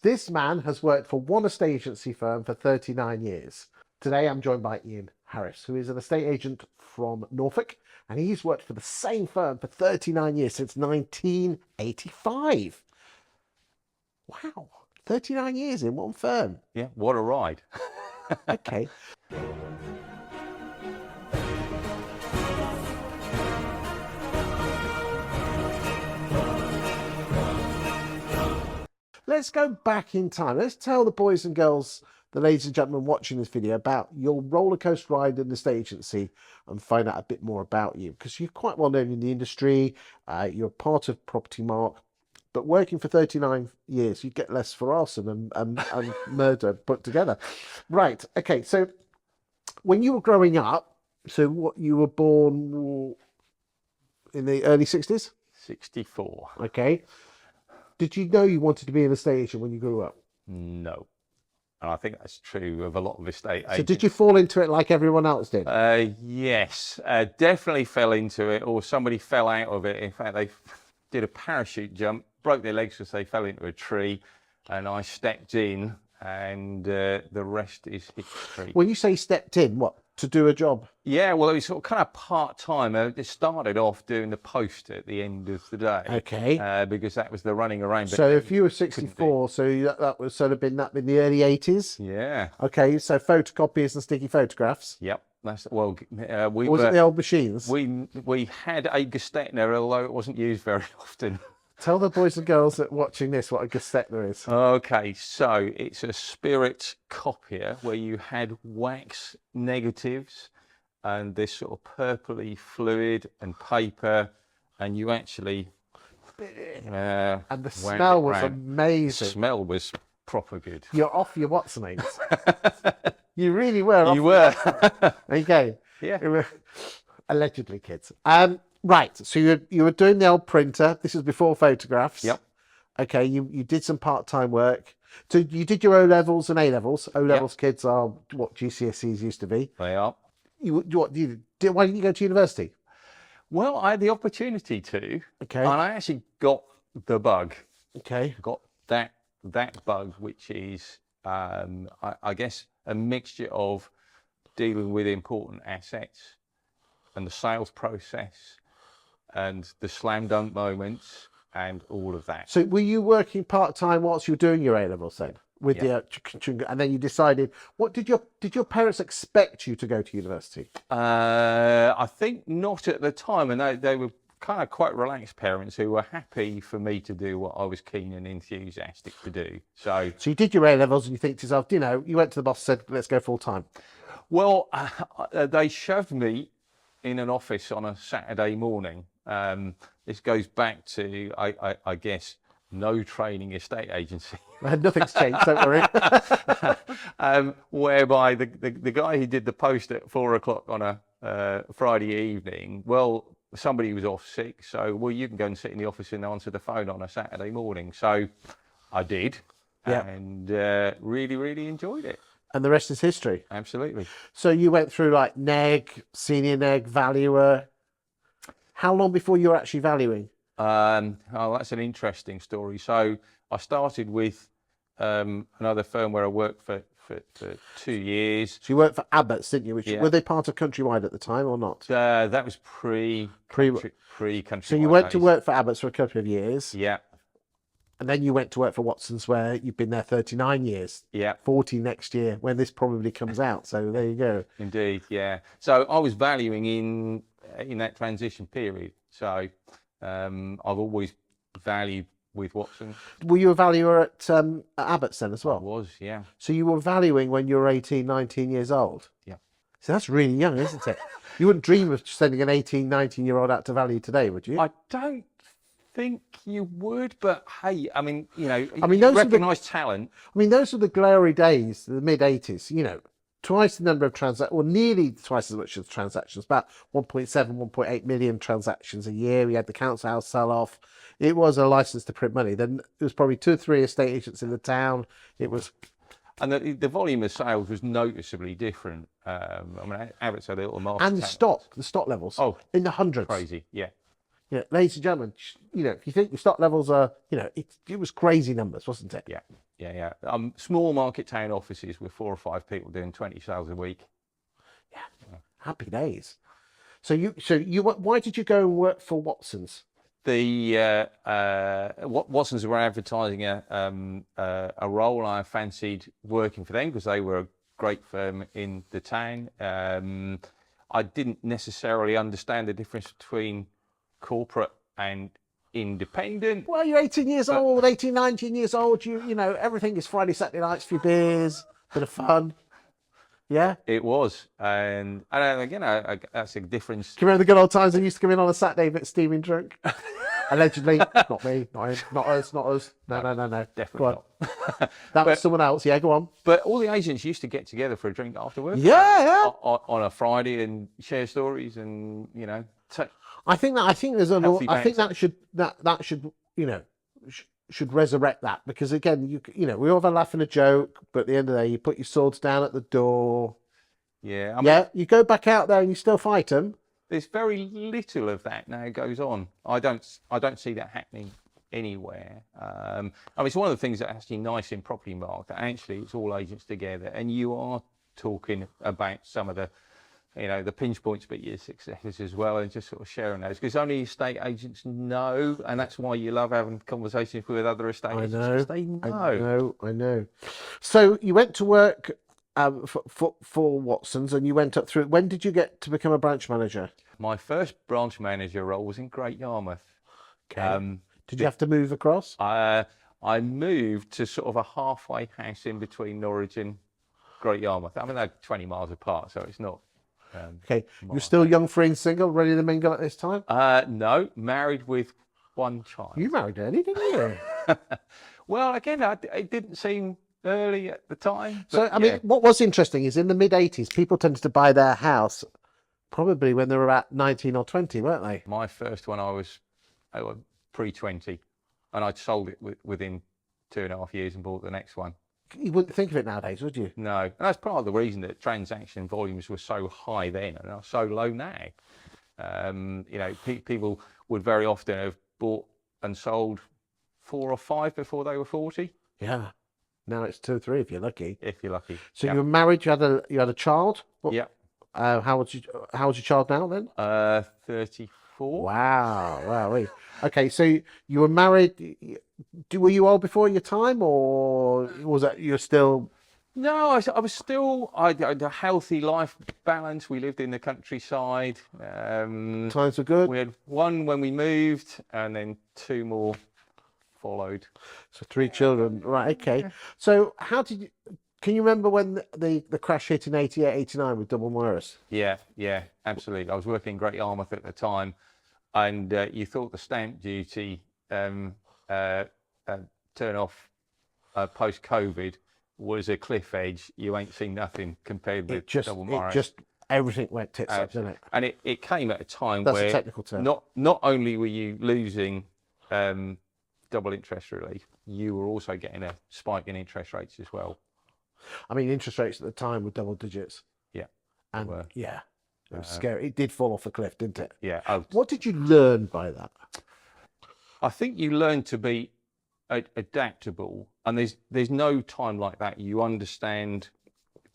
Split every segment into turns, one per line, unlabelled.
This man has worked for one estate agency firm for 39 years. Today I'm joined by Ian Harris, who is an estate agent from Norfolk, and he's worked for the same firm for 39 years, since 1985. Wow, 39 years in one firm.
Yeah, what a ride.
Okay. Let's go back in time. Let's tell the boys and girls, the ladies and gentlemen watching this video, about your roller coaster ride in the estate agency and find out a bit more about you, because you're quite well known in the industry. You're part of Property Mark, but working for 39 years, you get less for arson and murder put together. Right. Okay. So when you were growing up, so what, you were born in the early 60s?
64.
Okay. Did you know you wanted to be an estate agent when you grew up?
No. And I think that's true of a lot of estate agents.
So did you fall into it like everyone else did?
Yes, definitely fell into it, or somebody fell out of it. In fact, they did a parachute jump, broke their legs because they fell into a tree, and I stepped in, and the rest is history.
When you say stepped in, what, to do a job?
Yeah, well, it was sort of kind of part-time. I just started off doing the post at the end of the day.
Okay.
Because that was the running arrangement.
So if you were 64, so that was sort of been that in the early 80s?
Yeah.
Okay, so photocopiers and sticky photographs.
Yep. That's, well,
was it the old machines?
We had a Gestetner, although it wasn't used very often.
Tell the boys and girls that watching this what a Gestetner is.
Okay, so it's a spirit copier where you had wax negatives and this sort of purpley fluid and paper, and you actually
and the smell was amazing.
The smell was proper good.
You're off your what's names. You really were.
You were.
Okay.
Yeah.
Allegedly, kids. Right. So you were doing the old printer. This was before photographs.
Yep.
Okay. You did some part-time work. So you did your O levels and A levels. O levels, yep. Kids are what GCSEs used to be.
They are.
Why didn't you go to university?
Well, I had the opportunity to.
Okay.
And I actually got the bug.
Okay.
Got that bug, which is I guess a mixture of dealing with important assets and the sales process and the slam dunk moments and all of that.
So were you working part-time whilst you were doing your A-levels then? With and then you decided, what did your parents expect you to go to university?
I think not at the time, and they were kind of quite relaxed parents who were happy for me to do what I was keen and enthusiastic to do. So
you did your A-levels and you think to yourself, you went to the boss and said, let's go full-time.
Well, they shoved me in an office on a Saturday morning. This goes back to, I guess, no training estate agency.
Nothing's changed, don't worry.
Whereby the guy who did the post at 4 o'clock on a Friday evening, well, somebody was off sick, so, well, you can go and sit in the office and answer the phone on a Saturday morning. So I did, and really, really enjoyed it. And
the rest is history.
Absolutely.
So you went through like neg, senior neg, valuer. How long before you were actually valuing?
Oh, that's an interesting story. So I started with another firm where I worked for 2 years.
So you worked for Abbott's, didn't you? Which, were they part of Countrywide at the time or not?
That was pre-Countrywide.
So you went to work for Abbott's for a couple of years.
Yeah.
And then you went to work for Watson's, where you've been there 39 years.
Yeah.
40 next year, when this probably comes out. So there you go.
Indeed, yeah. So I was valuing in that transition period. So I've always valued with Watson.
Were you a valuer at Abbott's then as well?
I was, yeah.
So you were valuing when you were 18, 19 years old?
Yeah.
So that's really young, isn't it? You wouldn't dream of sending an 18, 19-year-old out to value today, would you?
I don't think you would, but hey, I mean, you recognise talent.
I mean, those were the glory days, the mid-80s, twice the number of transactions, or nearly twice as much as transactions, about 1.7, 1.8 million transactions a year. We had the council house sell-off. It was a license to print money. Then there was probably 2 or 3 estate agents in the town. It was...
And the volume of sales was noticeably different. I mean, Abbott's had a little market.
And the stock levels. Oh, in the hundreds.
Crazy, yeah.
Ladies and gentlemen, if you think your stock levels are, it was crazy numbers, wasn't it?
Yeah. yeah. Small market town offices with 4 or 5 people doing 20 sales a week.
Happy days. So why did you go and work for Watson's?
Watson's were advertising a role. I fancied working for them because they were a great firm in the town. I didn't necessarily understand the difference between corporate and independent.
Well, you're 18 years old, 18, 19 years old. You know, everything is Friday, Saturday nights, few beers, bit of fun. Yeah.
It was, and again, that's a difference.
Do you remember the good old times I used to come in on a Saturday a bit steaming drunk? Allegedly, not me, not him, not us. No.
Definitely not.
That was someone else. Yeah, go on.
But all the agents used to get together for a drink after work.
Yeah.
On a Friday and share stories, and
I think there's a
healthy
I think
banter.
that should should resurrect that, because again, we all have a laugh and a joke, but at the end of the day, you put your swords down at the door.
Yeah, I mean,
You go back out there and you still fight them.
there's very little of that now goes on. I don't see that happening anywhere. I mean, it's one of the things that's actually nice in property market. Actually, it's all agents together, and you are talking about some of the the pinch points, but your successes as well, and just sort of sharing those, because only estate agents know, and that's why you love having conversations with other estate agents. Because they know.
I know. So you went to work for Watson's, and you went up through. When did you get to become a branch manager?
My first branch manager role was in Great Yarmouth.
Okay. Did you have to move across?
I moved to sort of a halfway house in between Norwich and Great Yarmouth. I mean, they're 20 miles apart, so it's not.
Okay, you're still young, free and single, ready to mingle at this time?
No, married with 1 child.
You married early, didn't you?
Well, again, it didn't seem early at the time.
So, I mean, what was interesting is in the mid-'80s, people tended to buy their house probably when they were about 19 or 20, weren't they?
My first one, I was pre-20, and I'd sold it within 2.5 years and bought the next one.
You wouldn't think of it nowadays, would you?
No, and that's part of the reason that transaction volumes were so high then and are so low now. People would very often have bought and sold 4 or 5 before they were 40.
Yeah. Now it's 2 or 3 if you're lucky.
If you're lucky.
So you were married. You had a child.
Yeah.
How old's your child now then?
34.
Wow. Okay, so you were married. Were you old before your time, or was that you're still?
No, I was still. I had a healthy life balance. We lived in the countryside.
Times were good.
We had 1 when we moved, and then 2 more followed.
So 3 children, right? Okay. So how did you? Can you remember when the crash hit in 88, 89 with double Morris?
Yeah, absolutely. I was working in Great Yarmouth at the time, and you thought the stamp duty turn off post-COVID was a cliff edge. You ain't seen nothing compared with double Morris.
Everything went tits up, didn't it?
And it came at a time
That's
where
a technical term.
Not only were you losing double interest relief, you were also getting a spike in interest rates as well.
I mean, interest rates at the time were double digits.
Yeah.
And it was scary. It did fall off a cliff, didn't it?
Yeah.
What did you learn by that?
I think you learn to be adaptable, and there's no time like that. You understand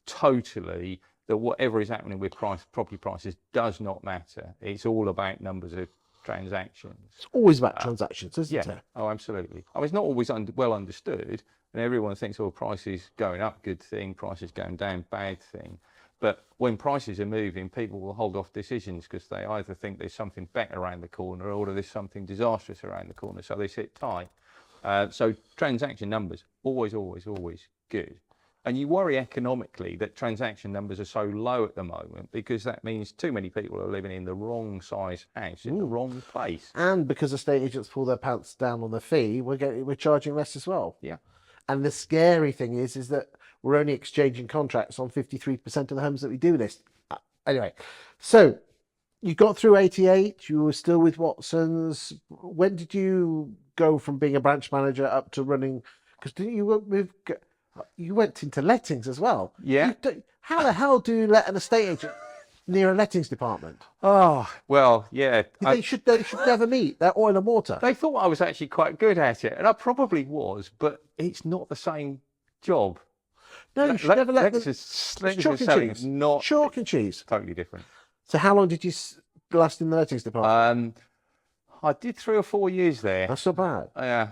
totally that whatever is happening with property prices does not matter. It's all about numbers of transactions.
It's always about transactions, isn't it?
Oh, absolutely. I mean, it's not always well understood, and everyone thinks, prices going up, good thing, prices going down, bad thing. But when prices are moving, people will hold off decisions because they either think there's something better around the corner or there's something disastrous around the corner, so they sit tight. So transaction numbers, always good. And you worry economically that transaction numbers are so low at the moment because that means too many people are living in the wrong size house in the wrong place.
And because estate agents pull their pants down on the fee, we're charging less as well.
Yeah.
And the scary thing is that we're only exchanging contracts on 53% of the homes that we do list. Anyway, so you got through 88, you were still with Watson's. When did you go from being a branch manager up to running? Because didn't you move? You went into lettings as well.
Yeah.
How the hell do you let an estate agent near a lettings department?
Oh, well, yeah.
They should never meet. They're oil and water.
They thought I was actually quite good at it, and I probably was, but it's not the same job.
No, you should never let them.
Letters
Chalk and
selling
cheese.
not
Chalk and cheese.
totally different.
So how long did you last in the lettings department?
I did 3 or 4 years there.
That's not bad.
Yeah.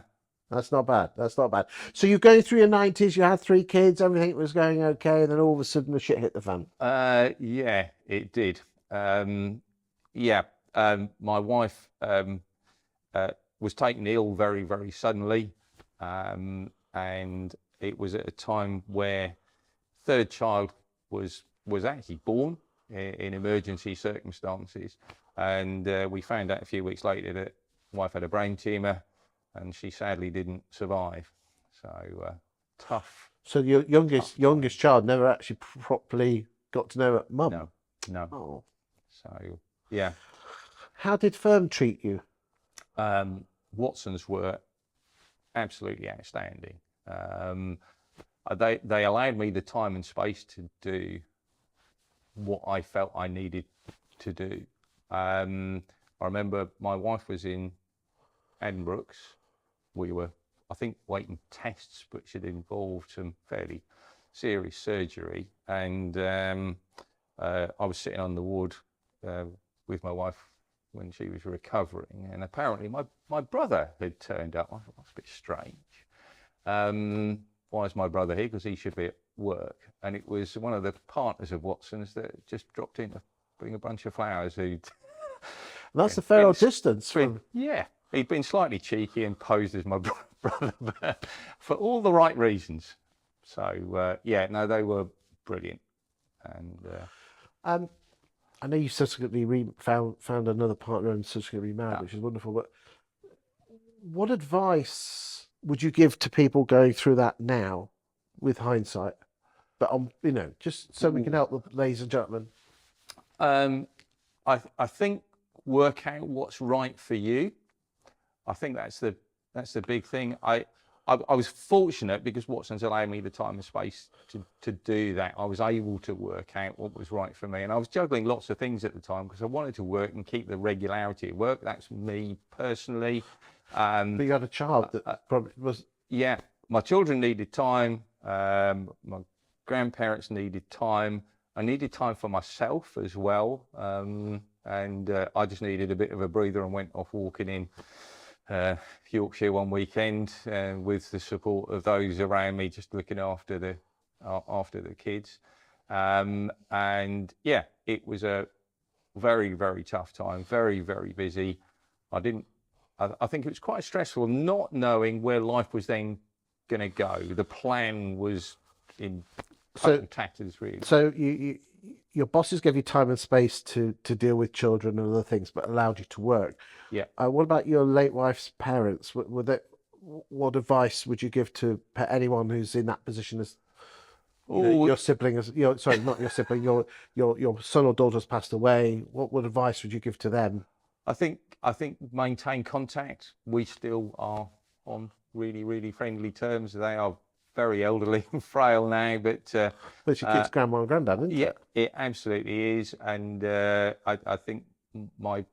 That's not bad. That's not bad. So you're going through your 90s, you had 3 kids, everything was going okay, and then all of a sudden the shit hit the fan.
Yeah, it did. Yeah. My wife was taken ill very, very suddenly, and it was at a time where third child was actually born in emergency circumstances, and we found out a few weeks later that wife had a brain tumour, and she sadly didn't survive. So tough.
So your youngest child never actually properly got to know mum?
No.
Oh.
So yeah.
How did firm treat you?
Watsons were absolutely outstanding. They allowed me the time and space to do what I felt I needed to do. I remember my wife was in Addenbrooke's. We were, I think, waiting tests, which had involved some fairly serious surgery. And I was sitting on the ward with my wife when she was recovering, and apparently my brother had turned up. I thought, that's a bit strange. Why is my brother here? Because he should be at work. And it was one of the partners of Watson's that just dropped in to bring a bunch of flowers.
That's a fair old distance.
Yeah, he'd been slightly cheeky and posed as my brother, but for all the right reasons. So yeah, no, they were brilliant. And
I know you subsequently found another partner and subsequently remarried, which is wonderful. But what advice would you give to people going through that now, with hindsight? But just so we can help the ladies and gentlemen.
I think work out what's right for you. I think that's the big thing. I was fortunate because Watson's allowed me the time and space to do that. I was able to work out what was right for me, and I was juggling lots of things at the time because I wanted to work and keep the regularity of work. That's me personally.
But you had a child that probably was.
Yeah, my children needed time. My grandparents needed time. I needed time for myself as well, and I just needed a bit of a breather and went off walking in Yorkshire one weekend with the support of those around me, just looking after the kids. And yeah, it was a very, very tough time, very, very busy. I think it was quite stressful not knowing where life was then going to go. The plan was in total tatters, really.
So your bosses gave you time and space to deal with children and other things, but allowed you to work.
Yeah.
What about your late wife's parents? What advice would you give to anyone who's in that position as your sibling? Sorry, not your sibling. Your son or daughter has passed away. What advice would you give to them?
I think maintain contact. We still are on really, really friendly terms. They are very elderly and frail now, but
it's your kid's grandma and granddad, isn't it?
Yeah, it absolutely is. And I think my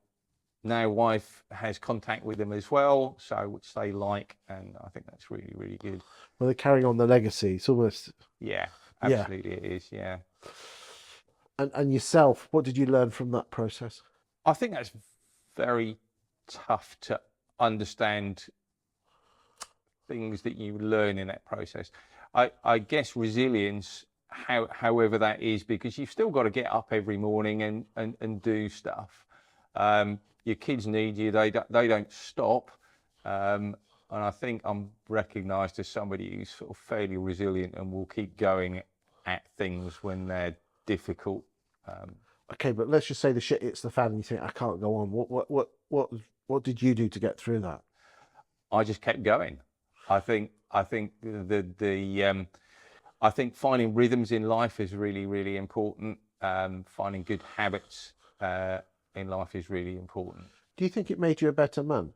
now wife has contact with them as well, so which they like, and I think that's really, really good.
Well, they're carrying on the legacy. It's almost.
Yeah, absolutely, it is. Yeah.
And yourself, what did you learn from that process?
I think that's very tough to understand things that you learn in that process. I guess resilience, however that is, because you've still got to get up every morning and do stuff. Your kids need you, they don't stop. And I think I'm recognised as somebody who's sort of fairly resilient and will keep going at things when they're difficult.
Okay, but let's just say the shit hits the fan and you think, I can't go on. What did you do to get through that?
I just kept going. I think I think finding rhythms in life is really, really important. Finding good habits in life is really important.
Do you think it made you a better man?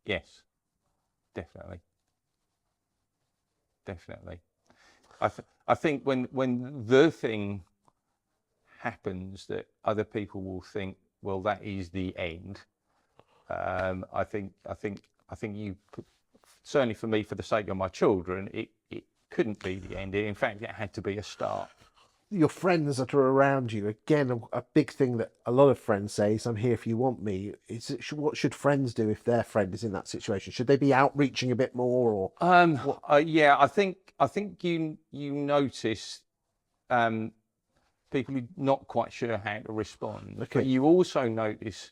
Yes, definitely. Definitely. I think when the thing happens that other people will think, well, that is the end. I think you, certainly for me, for the sake of my children, it couldn't be the end. In fact, it had to be a start.
Your friends that are around you, again, a big thing that a lot of friends say is, I'm here if you want me. What should friends do if their friend is in that situation? Should they be outreaching a bit more, or
yeah, I think you notice people who are not quite sure how to respond.
Okay.
But you also notice,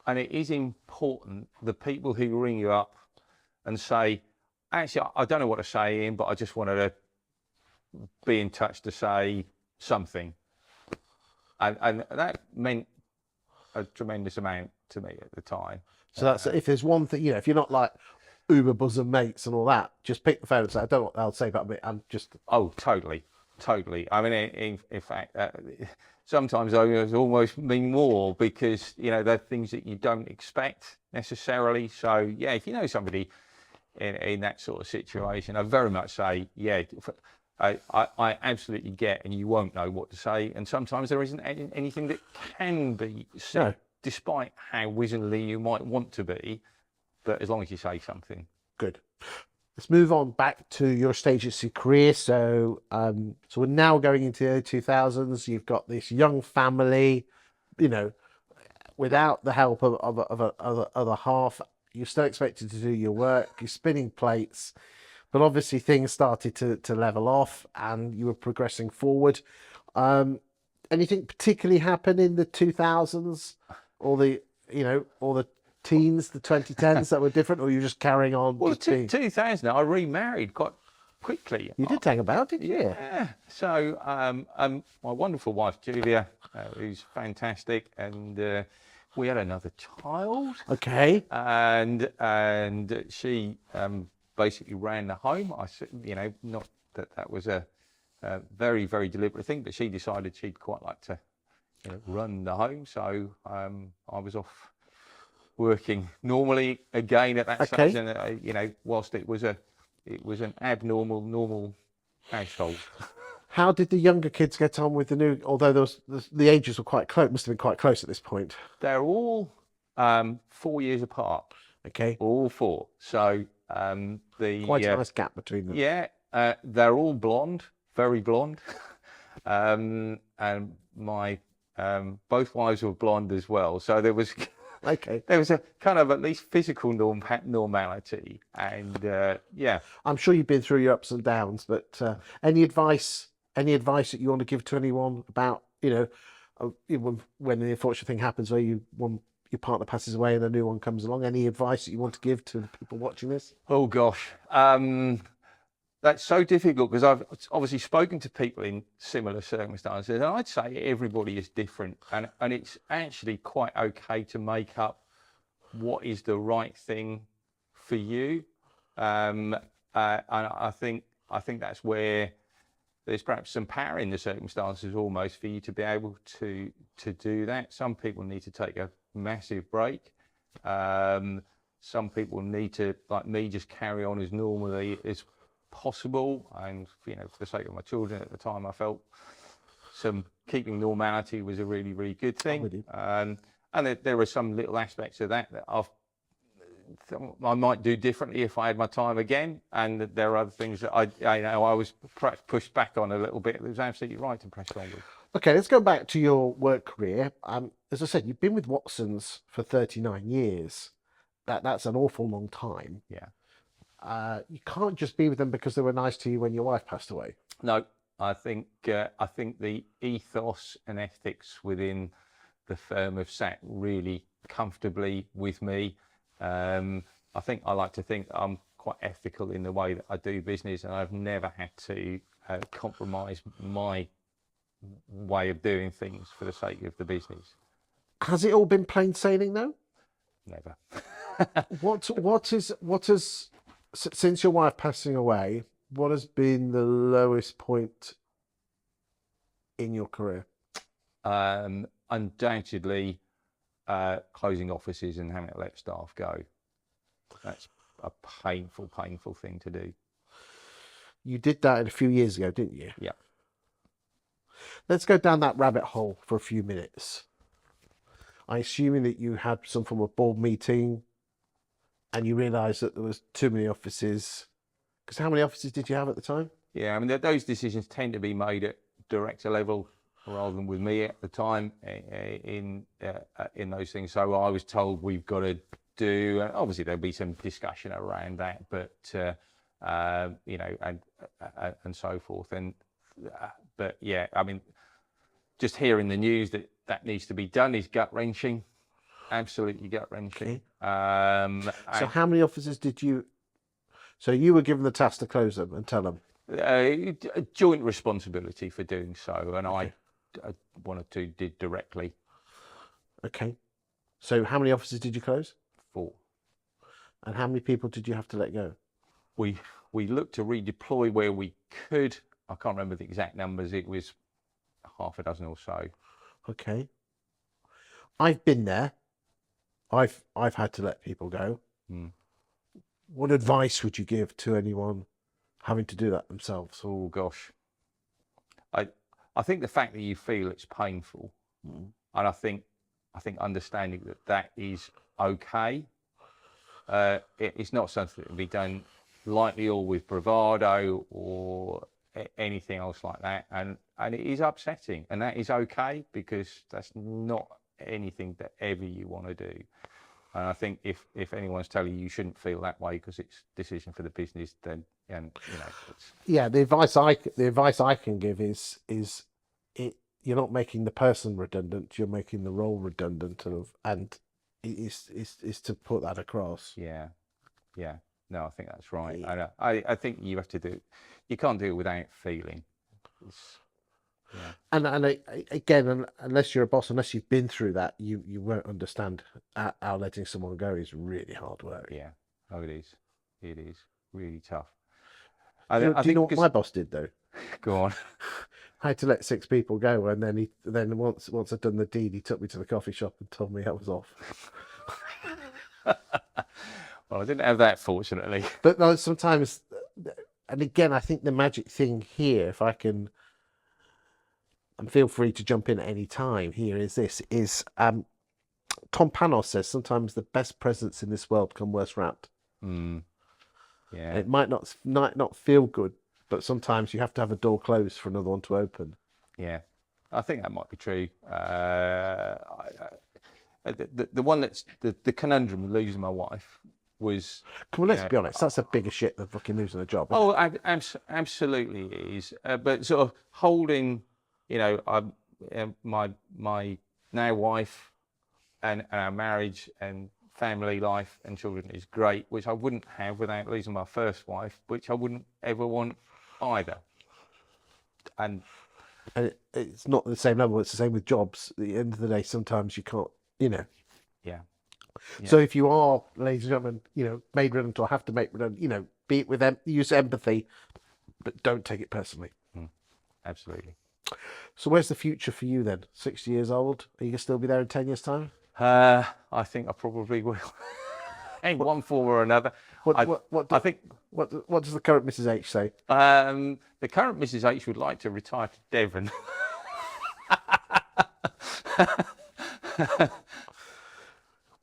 and it is important, the people who ring you up and say, actually, I don't know what to say, Ian, but I just wanted to be in touch to say something. And that meant a tremendous amount to me at the time.
So that's, if there's one thing, if you're not like uber bosom mates and all that, just pick the phone and say, I don't know what they'll say about me. I'm just...
Oh, totally. I mean, in fact, sometimes those almost mean more, because, they're things that you don't expect necessarily. So, yeah, if you know somebody in that sort of situation, I very much say, yeah, I absolutely get, and you won't know what to say. And sometimes there isn't anything that can be said, despite how wizenly you might want to be. But as long as you say something.
Good. Let's move on back to your stage of your career. So, so we're now going into the 2000s. You've got this young family, without the help of a half. You're still expected to do your work. You're spinning plates, but obviously things started to level off, and you were progressing forward. Anything particularly happen in the 2000s, or the teens, the 2010s that were different, or you're just carrying on?
Well, 2000, I remarried quite quickly.
You did hang about, didn't you?
Yeah. So, my wonderful wife Julia, who's fantastic, and we had another child.
Okay.
And she basically ran the home. Not that was a very, very deliberate thing, but she decided she'd quite like to run the home. So I was off working normally again at that stage, and whilst it was an normal household.
How did the younger kids get on with the new? Although the ages were quite close, must have been quite close at this point.
They're all 4 years apart.
Okay.
All four. So
quite a nice gap between them.
Yeah, they're all blonde, very blonde, and my both wives were blonde as well. So there was.
Okay.
There was a kind of at least physical normality, and yeah. I'm
sure you've been through your ups and downs, but any advice that you want to give to anyone about, when the unfortunate thing happens where your partner passes away and a new one comes along? Any advice that you want to give to the people watching this?
Oh gosh, that's so difficult, because I've obviously spoken to people in similar circumstances, and I'd say everybody is different, and it's actually quite okay to make up what is the right thing for you. And I think that's where there's perhaps some power in the circumstances almost for you to be able to do that. Some people need to take a massive break. Some people need to, like me, just carry on as normally as possible, and for the sake of my children at the time, I felt keeping normality was a really, really good thing. And there are some little aspects of that I might do differently if I had my time again, and there are other things that I was perhaps pushed back on a little bit. It was absolutely right to press on with.
Okay, let's go back to your work career. As I said, you've been with Watsons for 39 years. That's an awful long time.
Yeah.
You can't just be with them because they were nice to you when your wife passed away.
No, I think the ethos and ethics within the firm have sat really comfortably with me. I like to think I'm quite ethical in the way that I do business, and I've never had to compromise my way of doing things for the sake of the business.
Has it all been plain sailing though?
Never.
What has since your wife passing away, what has been the lowest point in your career?
Undoubtedly, closing offices and having to let staff go. That's a painful thing to do.
You did that a few years ago, didn't you?
Yeah.
Let's go down that rabbit hole for a few minutes. I assuming that you had some form of board meeting and you realised that there was too many offices. Because how many offices did you have at the time?
Yeah, I mean, those decisions tend to be made at director level rather than with me at the time in those things. So I was told we've got to do, and obviously there'll be some discussion around that, but you know, and so forth. And but yeah, I mean, just hearing the news that that needs to be done is gut wrenching, absolutely gut wrenching.
So how many offices did you? So you were given the task to close them and tell them.
A joint responsibility for doing so, and I one or two did directly.
Okay. So how many offices did you close?
4.
And how many people did you have to let go?
We looked to redeploy where we could. I can't remember the exact numbers. It was half a dozen or so.
Okay. I've been there. I've had to let people go. What advice would you give to anyone having to do that themselves?
Oh gosh, I think the fact that you feel it's painful, and I think understanding that is okay. It's not something that can be done lightly or with bravado or anything else like that, and it is upsetting, and that is okay, because that's not anything that ever you want to do. And I think if anyone's telling you shouldn't feel that way because it's a decision for the business, then, and you know, it's...
Yeah, the advice I can give is you're not making the person redundant, you're making the role redundant, and is to put that across.
Yeah. No, I think that's right. Yeah. I think you have to do. You can't do it without feeling. Yeah.
And again, unless you're a boss, unless you've been through that, you won't understand how letting someone go is really hard work.
Yeah. Oh, it is. It is really tough.
Do you know what my boss did though?
Go on.
I had to let 6 people go, and then once I'd done the deed, he took me to the coffee shop and told me I was off.
Well, I didn't have that, fortunately.
But no, sometimes, and again, I think the magic thing here, if I can, and feel free to jump in at any time here, is Tom Panos says sometimes the best presents in this world come worse wrapped.
Yeah.
It might not feel good, but sometimes you have to have a door closed for another one to open.
Yeah, I think that might be true. The one that's the conundrum of losing my wife was...
Come on, let's be honest, that's a bigger shit than fucking losing a job.
Oh, absolutely it is. But sort of holding, you know, my now wife and our marriage and family life and children is great, which I wouldn't have without losing my first wife, which I wouldn't ever want either. And
it's not the same level. It's the same with jobs. At the end of the day, sometimes you can't, you know.
Yeah.
So if you are, ladies and gentlemen, you know, made redundant or have to make redundant, you know, be it with them, use empathy, but don't take it personally.
Absolutely.
So where's the future for you then? 60 years old? Are you gonna still be there in 10 years' time?
I think I probably will. In one form or another.
What does the current Mrs. H say?
The current Mrs. H would like to retire to Devon.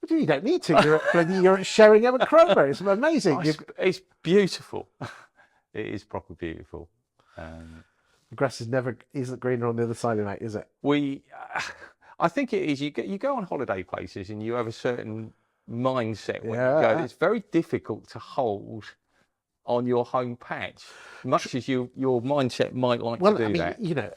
You don't need to. You're at Sheringham and Cromer. It's amazing.
It's beautiful. It is proper beautiful.
The grass isn't greener on the other side of it, is it?
I think it is. You go on holiday places and you have a certain mindset when you go. It's very difficult to hold on your home patch, much as your mindset might like to do that.
You know,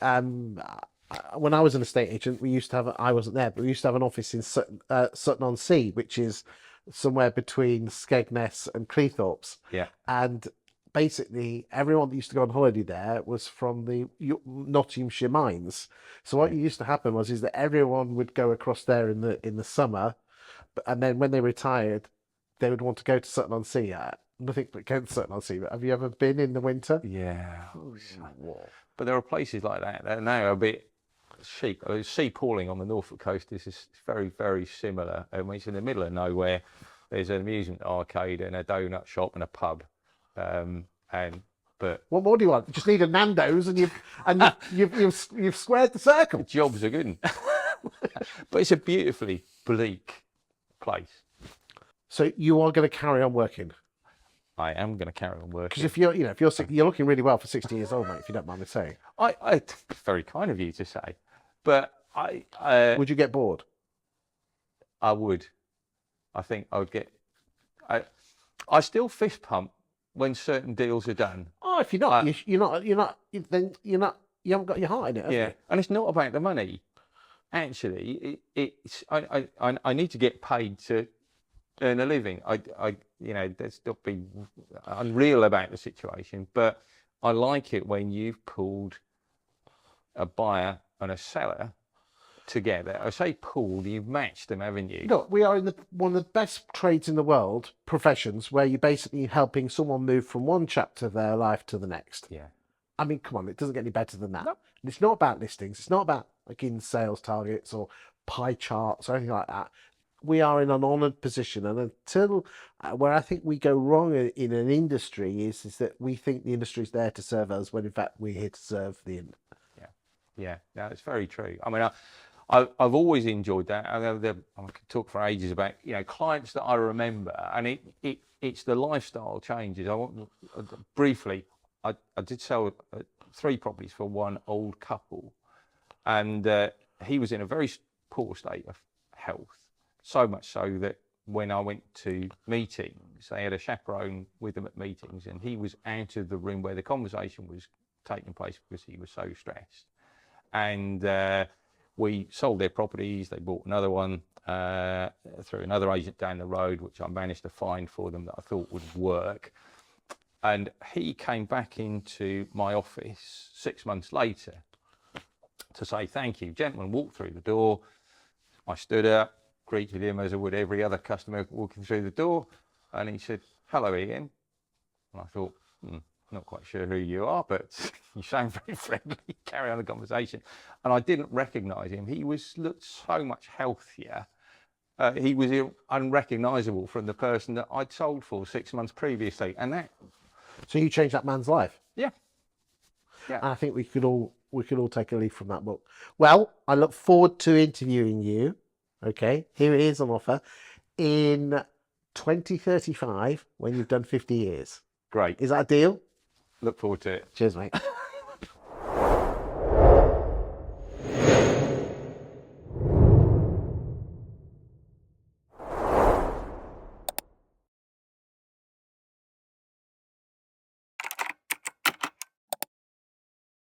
when I was an estate agent, we used to have. I wasn't there, but we used to have an office in Sutton-on-Sea, which is somewhere between Skegness and Cleethorpes.
Yeah.
And basically, everyone that used to go on holiday there was from the Nottinghamshire mines. So what used to happen is that everyone would go across there in the summer, and then when they retired, they would want to go to Sutton-on-Sea. Nothing but go to Sutton-on-Sea. But have you ever been in the winter?
Yeah. But there are places like that that are now a bit chic. Sea Pawling on the Norfolk coast is very, very similar. And when it's in the middle of nowhere, there's an amusement arcade and a donut shop and a pub. But but
What more do you want? You just need a Nando's, and you've squared the circle.
jobs are good. But it's a beautifully bleak place.
So you are going to carry on working,
I am going to carry on working.
because if you're you're looking really well for 60 years old, mate. If you don't mind me saying,
Very kind of you to say, but I
would you get bored?
would. I think I would get. I still fist pump when certain deals are done.
Oh, if you're not, then you haven't got your heart in it. Have
Yeah,
you?
and it's not about the money. Actually, it's I need to get paid to earn a living. Let's not be unreal about the situation, but I like it when you've pulled a buyer and a seller together. I say pulled, you've matched them, haven't you?
Look, we are in one of the best trades in the world, professions, where you're basically helping someone move from one chapter of their life to the next.
Yeah.
I mean, come on, it doesn't get any better than that.
No.
And it's not about listings. It's not about in sales targets or pie charts or anything like that. We are in an honoured position, and until where I think we go wrong in an industry is that we think the industry is there to serve us, when in fact we're here to serve the industry.
Yeah, no, it's very true. I mean, I've always enjoyed that. I could talk for ages about clients that I remember, and it's the lifestyle changes. Briefly, I did sell 3 properties for one old couple, and he was in a very poor state of health, so much so that when I went to meetings, they had a chaperone with them at meetings, and he was out of the room where the conversation was taking place because he was so stressed. And we sold their properties. They bought another one through another agent down the road, which I managed to find for them that I thought would work. And he came back into my office 6 months later to say thank you. Gentleman walked through the door. I stood up, greeted him as I would every other customer walking through the door, and he said, "Hello, Ian." And I thought, not quite sure who you are, but you sound very friendly. Carry on the conversation. And I didn't recognise him. He looked so much healthier. He was unrecognisable from the person that I'd sold for 6 months previously. And that.
So you changed that man's life.
Yeah.
And I think we could all take a leaf from that book. Well, I look forward to interviewing you. Okay, here it is on offer in 2035 when you've done 50 years.
Great.
Is that a deal?
Look forward to it.
Cheers, mate.